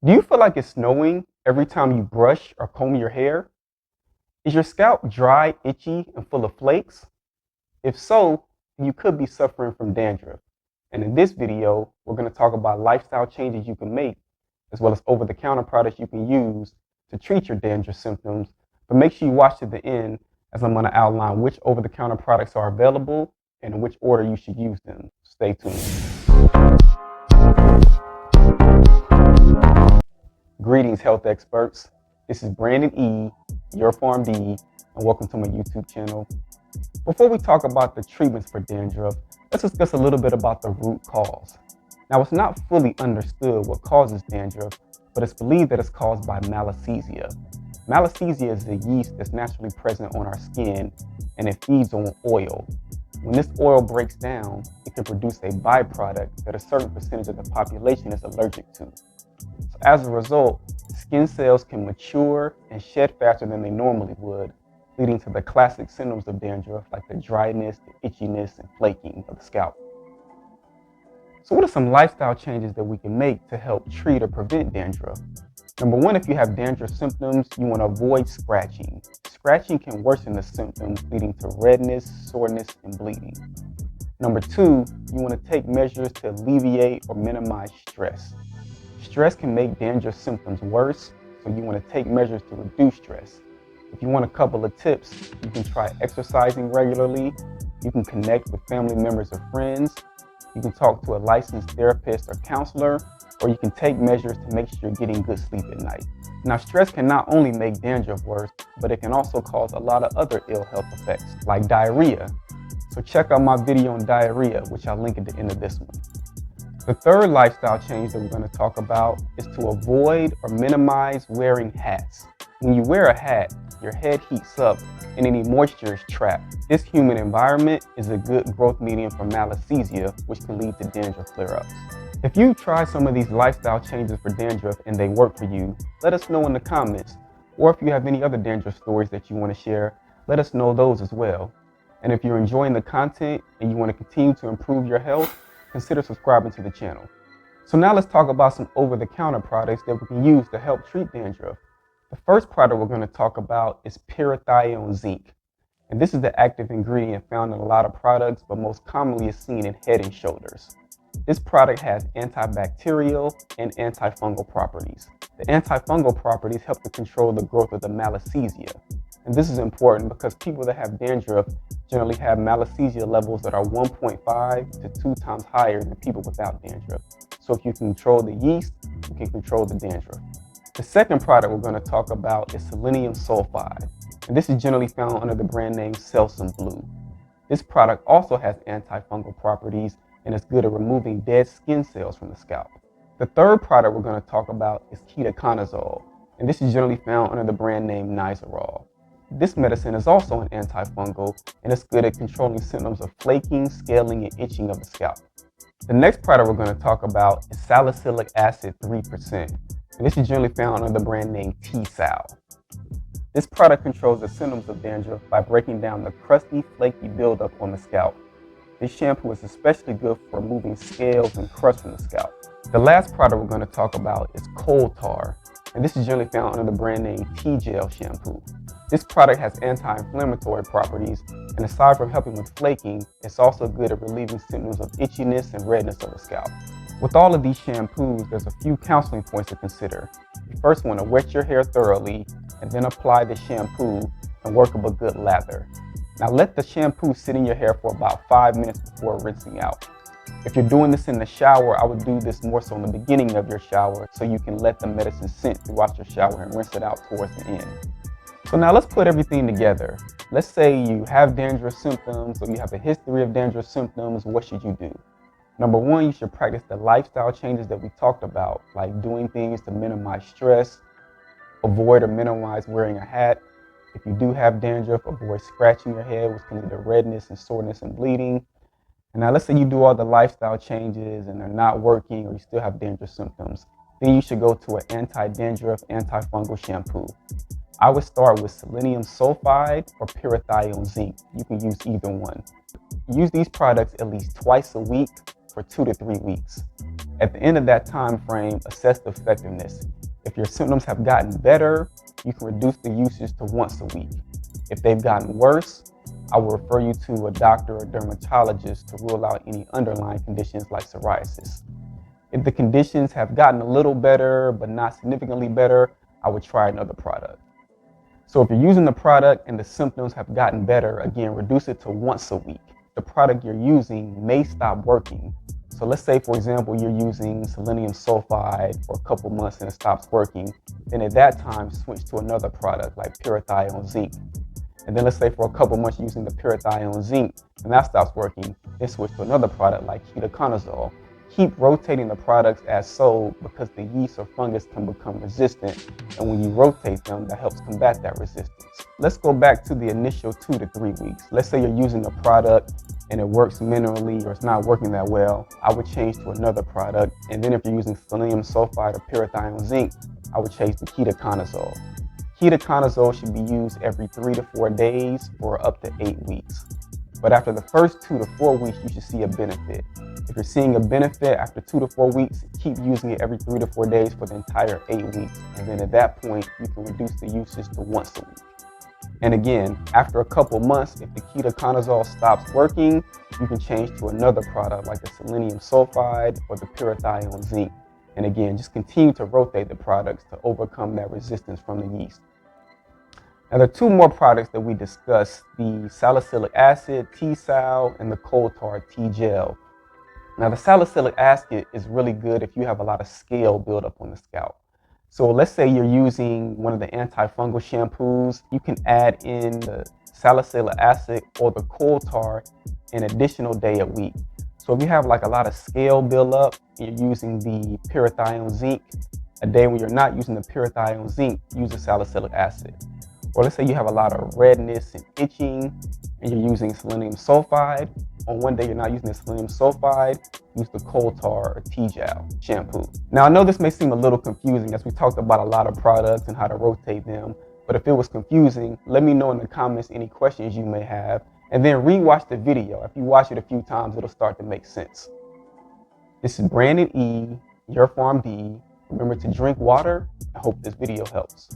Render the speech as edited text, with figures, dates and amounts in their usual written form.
Do you feel like it's snowing every time you brush or comb your hair? Is your scalp dry, itchy, and full of flakes? If so, you could be suffering from dandruff. And in this video, we're going to talk about lifestyle changes you can make, as well as over-the-counter products you can use to treat your dandruff symptoms. But make sure you watch to the end, as I'm going to outline which over-the-counter products are available and in which order you should use them. Stay tuned. Greetings, health experts. This is Brandon E., your Pharm.D., and welcome to my YouTube channel. Before we talk about the treatments for dandruff, let's discuss a little bit about the root cause. Now, it's not fully understood what causes dandruff, but it's believed that it's caused by malassezia. Malassezia is a yeast that's naturally present on our skin, and it feeds on oil. When this oil breaks down, it can produce a byproduct that a certain percentage of the population is allergic to. So as a result, skin cells can mature and shed faster than they normally would, leading to the classic symptoms of dandruff like the dryness, the itchiness, and flaking of the scalp. So what are some lifestyle changes that we can make to help treat or prevent dandruff? Number one, if you have dandruff symptoms, you want to avoid scratching. Scratching can worsen the symptoms, leading to redness, soreness, and bleeding. Number two, you want to take measures to alleviate or minimize stress. Stress can make dandruff symptoms worse, so you want to take measures to reduce stress. If you want a couple of tips, you can try exercising regularly, you can connect with family members or friends, you can talk to a licensed therapist or counselor, or you can take measures to make sure you're getting good sleep at night. Now, stress can not only make dandruff worse, but it can also cause a lot of other ill health effects, like diarrhea. So check out my video on diarrhea, which I'll link at the end of this one. The third lifestyle change that we're going to talk about is to avoid or minimize wearing hats. When you wear a hat, your head heats up and any moisture is trapped. This humid environment is a good growth medium for malassezia, which can lead to dandruff flare-ups. If you try some of these lifestyle changes for dandruff and they work for you, let us know in the comments. Or if you have any other dandruff stories that you want to share, let us know those as well. And if you're enjoying the content and you want to continue to improve your health, consider subscribing to the channel. So now let's talk about some over-the-counter products that we can use to help treat dandruff. The first product we're going to talk about is parathione zinc. And this is the active ingredient found in a lot of products, but most commonly is seen in Head and Shoulders. This product has antibacterial and antifungal properties. The antifungal properties help to control the growth of the malassezia. And this is important because people that have dandruff generally have malassezia levels that are 1.5 to 2 times higher than people without dandruff. So if you control the yeast, you can control the dandruff. The second product we're going to talk about is selenium sulfide. And this is generally found under the brand name Selsum Blue. This product also has antifungal properties and is good at removing dead skin cells from the scalp. The third product we're going to talk about is ketoconazole. And this is generally found under the brand name Nizoral. This medicine is also an antifungal and it's good at controlling symptoms of flaking, scaling, and itching of the scalp. The next product we're going to talk about is salicylic acid 3%. And this is generally found under the brand name T-Sal. This product controls the symptoms of dandruff by breaking down the crusty, flaky buildup on the scalp. This shampoo is especially good for removing scales and crust from the scalp. The last product we're going to talk about is coal tar. And this is generally found under the brand name T-Gel shampoo. This product has anti-inflammatory properties, and aside from helping with flaking, it's also good at relieving symptoms of itchiness and redness of the scalp. With all of these shampoos, there's a few counseling points to consider. You first want to wet your hair thoroughly, and then apply the shampoo and work up a good lather. Now let the shampoo sit in your hair for about 5 minutes before rinsing out. If you're doing this in the shower, I would do this more so in the beginning of your shower so you can let the medicine sit throughout your shower and rinse it out towards the end. So now let's put everything together. Let's say you have dandruff symptoms or you have a history of dandruff symptoms. What should you do? Number one, you should practice the lifestyle changes that we talked about, like doing things to minimize stress, avoid or minimize wearing a hat. If you do have dandruff, avoid scratching your head, which can lead to redness and soreness and bleeding. And now let's say you do all the lifestyle changes and they're not working or you still have dandruff symptoms. Then you should go to an anti-dandruff, antifungal shampoo. I would start with selenium sulfide or parathione zinc. You can use either one. Use these products at least twice a week for 2 to 3 weeks. At the end of that time frame, assess the effectiveness. If your symptoms have gotten better, you can reduce the usage to once a week. If they've gotten worse, I will refer you to a doctor or dermatologist to rule out any underlying conditions like psoriasis. If the conditions have gotten a little better, but not significantly better, I would try another product. So if you're using the product and the symptoms have gotten better, again, reduce it to once a week. The product you're using may stop working. So let's say, for example, you're using selenium sulfide for a couple months and it stops working. Then at that time, switch to another product like pyrithione zinc. And then let's say for a couple months you're using the pyrithione zinc and that stops working, then switch to another product like ketoconazole. Keep rotating the products as sold because the yeast or fungus can become resistant, and when you rotate them, that helps combat that resistance. Let's go back to the initial 2 to 3 weeks. Let's say you're using a product and it works minerally or it's not working that well. I would change to another product, and then if you're using selenium sulfide or pyrithione zinc, I would change to ketoconazole. Ketoconazole should be used every 3 to 4 days for up to 8 weeks. But after the first 2 to 4 weeks, you should see a benefit. If you're seeing a benefit after 2 to 4 weeks, keep using it every 3 to 4 days for the entire 8 weeks. And then at that point, you can reduce the usage to once a week. And again, after a couple months, if the ketoconazole stops working, you can change to another product like the selenium sulfide or the pyrithione zinc. And again, just continue to rotate the products to overcome that resistance from the yeast. Now, there are 2 more products that we discussed, the salicylic acid, T-Sal, and the coal tar, T-Gel. Now, the salicylic acid is really good if you have a lot of scale buildup on the scalp. So let's say you're using one of the antifungal shampoos, you can add in the salicylic acid or the coal tar an additional day a week. So if you have like a lot of scale buildup, you're using the pyrithione zinc, a day when you're not using the pyrithione zinc, use the salicylic acid. Or let's say you have a lot of redness and itching and you're using selenium sulfide. On one day you're not using the selenium sulfide, use the coal tar or T-Gel shampoo. Now I know this may seem a little confusing as we talked about a lot of products and how to rotate them, but if it was confusing, let me know in the comments any questions you may have, and then rewatch the video. If you watch it a few times, it'll start to make sense. This is Brandon E, your Pharm.D. Remember to drink water. I hope this video helps.